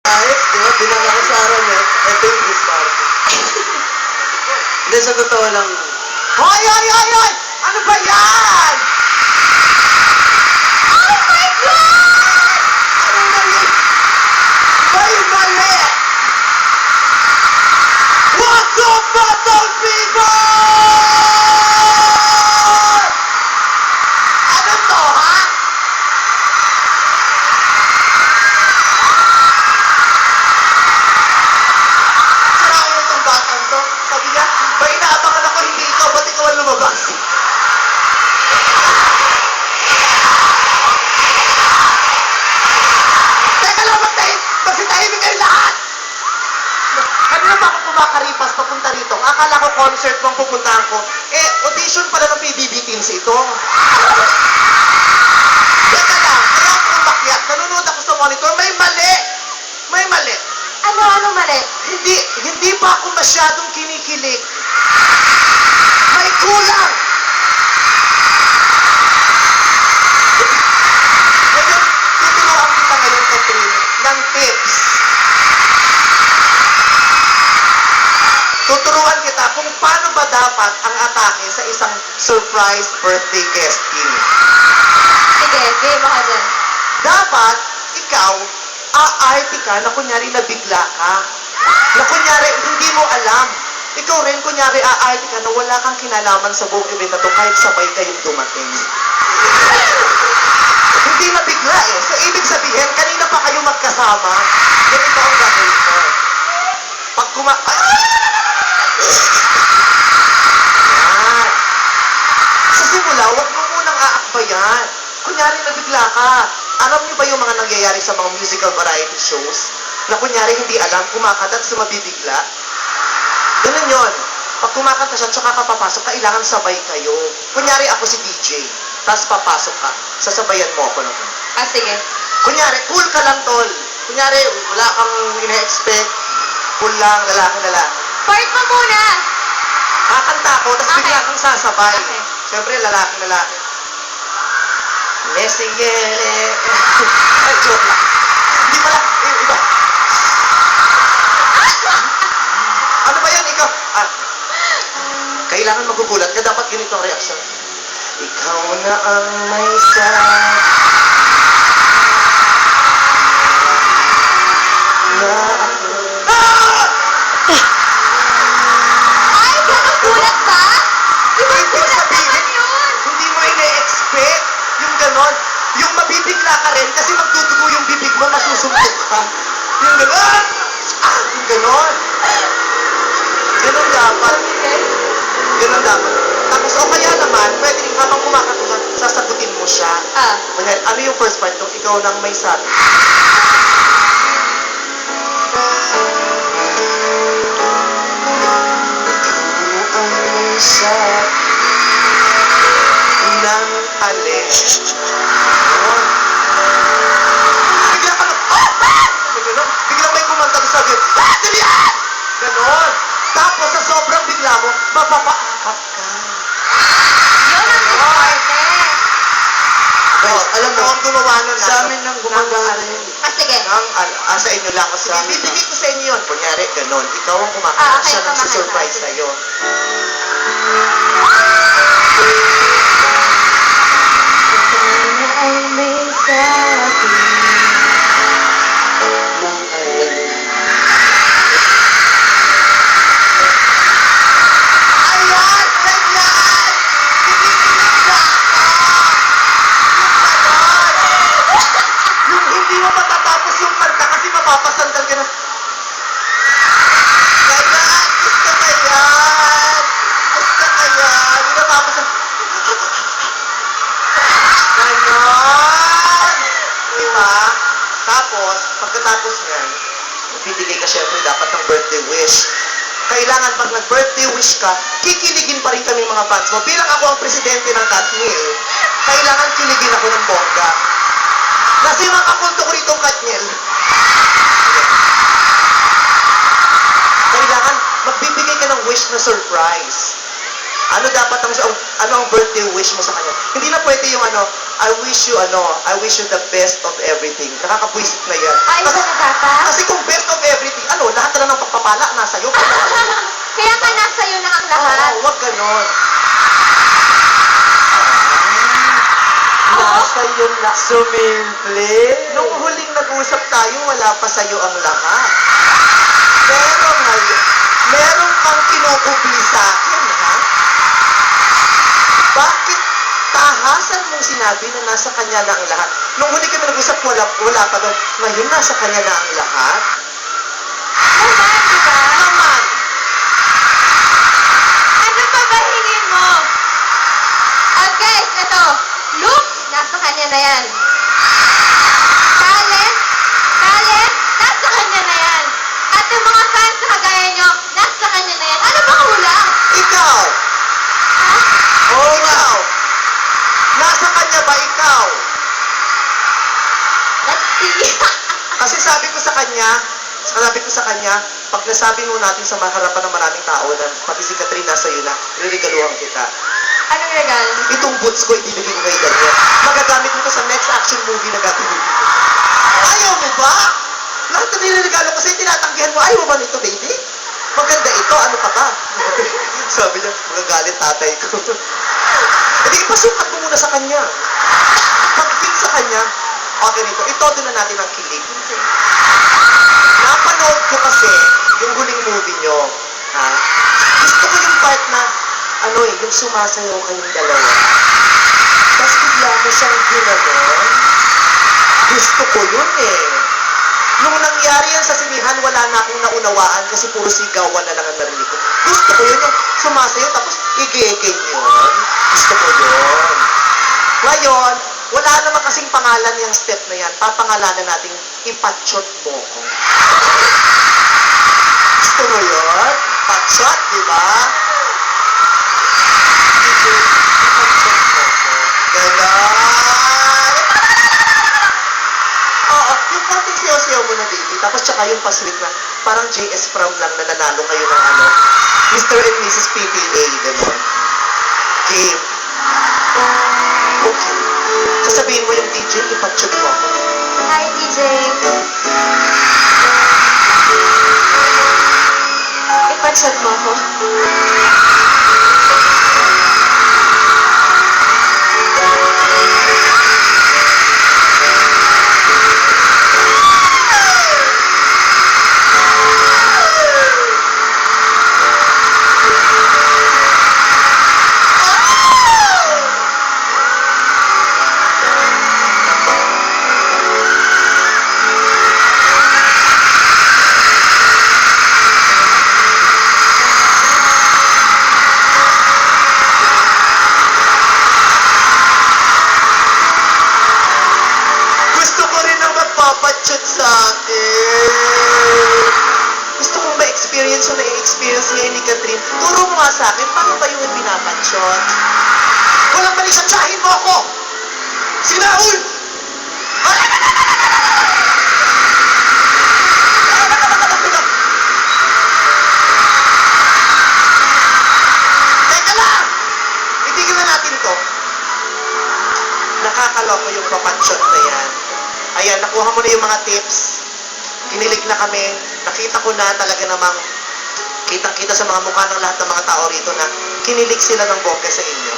Kahit, di ba, binala ko sa araw niya, ito yung Chris Party. Hindi, sa totoo lang. Hoy, hoy, hoy, hoy! Ano ba yan? Oh my God! Ano na yun? May mali! What's up, Battle People? Ano to, ha? Sira ko itong batang to. Sabi niya, ba inaabangan ako, hindi ikaw, ba't ikaw ang lumabas? Teka lang, magsitahimik kayo lahat! Kanina pa ako kumakaripas papunta rito. Akala ko concert mo ang pupuntahan ko. Eh, audition pala ng PBB Teens ito. Teka lang, kaya ako umakyat. Nanonood ako sa monitor. May mali! May mali! Ano mali? Hindi pa ako masyadong kinikilig. May kulang! Ngayon, tuturuan kita ngayon, Catherine, ng tips. Tuturuan kita kung paano ba dapat ang atake sa isang surprise birthday guesting. Sige, game ako dyan. Dapat, ikaw, aarte ka na kunyari nabigla ka. Na kunyari, hindi mo alam. Ikaw rin, kunyari, aarte ka na wala kang kinalaman sa buong event na to kahit sabay kayong dumating. Hindi nabigla eh. So, ibig sabihin, kanina pa kayo magkasama, ganito ang gagawin mo. Pag Yan. Sa simula, huwag mo munang aakbayan. Kunyari, nabigla ka. Alam niyo ba yung mga nangyayari sa mga musical variety shows? Na kunyari, hindi alam, kumakanta at mabibigla? Ganun yun. Pag kumakanta siya, tsaka ka papasok, kailangan sabay kayo. Kunyari, ako si DJ, tapos papasok ka, sasabayan mo ako naman. Ah, sige. Kunyari, cool ka lang, tol. Kunyari, wala kang ina-expect. Cool lang, lalaki. Part mo muna! Kakanta ako, tapos Okay. bigla kang sasabay. Okay. Siyempre, lalaki. Mesingere. Ay, joke lang. Hindi pala, iba. Ano ba yan, ikaw? Kailangan magugulat ka, dapat ganito ang reaksyon. Ikaw na ang may na ako. Ay, gagagulat ba? Ibang Ibig gulat sabihin, naman yun! hindi mo ina-expect yung ganon. Yung mabibigla ka rin kasi magdudugo yung bibig mo, masusumpok ka. Yung ganon. Yung ganon. Ganon dapat. Ganon dapat. Tapos, o kaya naman, pwede rin habang kumakanta ka, sasagutin mo siya. Ah. Kunyari, ano yung first part nung ikaw nang may sabi? Nang alis. Ganon. Bigla ka na, ganon. Biglang may kumanta na sabi, dalihan! Ganon. Tapos sa sobrang bigla mo, mapapaakap ka. Yun ang parte. Oh, alam mo, ang gumawa nun Sa amin lang gumagana yun. Ah, sige. Sa inyo lang. Kasi Sa amin bibigay ko sa inyo yun. Kunyari, ganon. Ikaw ang Ah, kumakanta. okay, Siya nang kumakanta. surprise sa'yo. Ay, may sabi. Nang alin. Ayan! Ganyan! Kinikilig ka ako! Yung hindi mo matatapos yung kanta kasi mapapasandal ka na. Ganyan! Gusto ka yan! Gusto ka yan! Yung natapos na. Ganon! Diba? Tapos, pagkatapos niyan, bibigay ka syempre dapat ng birthday wish. Kailangan pag nag-birthday wish ka, kikiligin pa rin kami mga fans mo. Bilang ako ang presidente ng Katniel, kailangan kiligin ako ng bongga. Kasi yung mga kakulto ko rito, Katniel. Kailangan magbibigay ka ng wish na surprise. Ano dapat ang birthday wish mo sa kanya? Hindi na pwede yung I wish you the best of everything. Nakakabwisit na yan. Ay, iba na dapat. ba? Kasi kung best of everything, ano, lahat na lang ng pagpapala nasa iyo. Kaya nga nasa iyo na ang lahat. Oo, wag ganon. Nasa iyo na. Sumimple. Nung huling nag-usap tayo, wala pa sa'yo ang lahat. Pero ngayon, meron kang kinukubli sa akin, ha? Bakit tahasan mong sinabi na nasa kanya na ang lahat? Nung huli kami nag-usap, wala pa doon. Ngayon, nasa kanya na ang lahat? Naman, di ba? Naman! Ano pa ba hingin mo? Guys, ito. Looks, nasa kanya na yan. Talent, nasa kanya na yan. At yung mga fans na kagaya nyo, nasa kanya na yan. Ano ba kulang? Ikaw! Ha? Ikaw! Nasa kanya ba ikaw? Let's see. Kasi sabi ko sa kanya, pag nasabi mo natin sa harapan ng maraming tao na pati si Catherine nasa iyo na, regaluhan kita. Anong regalo? Itong boots ko, ibibigay ko kay Daniel. Magagamit mo to sa next action movie na gagawin ko. Ayaw mo ba? Lahat na nilaregalo ko sa'yo, tinatanggihan mo. Ayaw mo ba nito, baby? Maganda ito, ano ka ba? Sabi niya, magagalit tatay ko. Hindi, ipasukat mo muna sa kanya. Pag-fix sa kanya, okay nito, itodo na natin ang kilig. Napanood ko kasi yung huling movie nyo. Ha? Gusto ko yung part na, yung sumasayaw kayong dalawa. Tapos bigla mo siyang ginanon. Gusto ko yun eh. Nung nangyari yan sa sinihan, wala na akong naunawaan kasi puro sigawan na lang ang narinig ko. Gusto ko yun, yung sumasayaw tapos igiging yun. Gusto ko yun. Ngayon, wala naman kasing pangalan yung step na yan. Papangalanan natin, ipatshot mo ko. Gusto mo yun? Patshot, di ba? Ipatshot mo ko. Ganon! Oo, yung konting sayaw-sayaw mo na, baby. Tapos tsaka yung pasweet na, parang JS Prom lang na nanalo kayo ng Mr. and Mrs. PTA, gano'n. Game. Okay. Sasabihin mo yung DJ, ipatshot mo ako. Hi, DJ. Ipatshot mo ako. Gusto ko rin ang magpapatshot sa akin. Gusto kong ma-experience yung na-experience ngayon ni Catherine. Turo mo nga sa akin, paano ba yung pinapatshot? Walang mali, satsahin mo ako! Sinaul! Teka lang! Itigil na natin to. Nakakaloko yung papatshot na yan. Ayan, nakuha mo na yung mga tips. Kinilig na kami. Nakita ko na talaga namang kitang-kita sa mga mukha ng lahat ng mga tao rito na kinilig sila ng bongga sa inyo.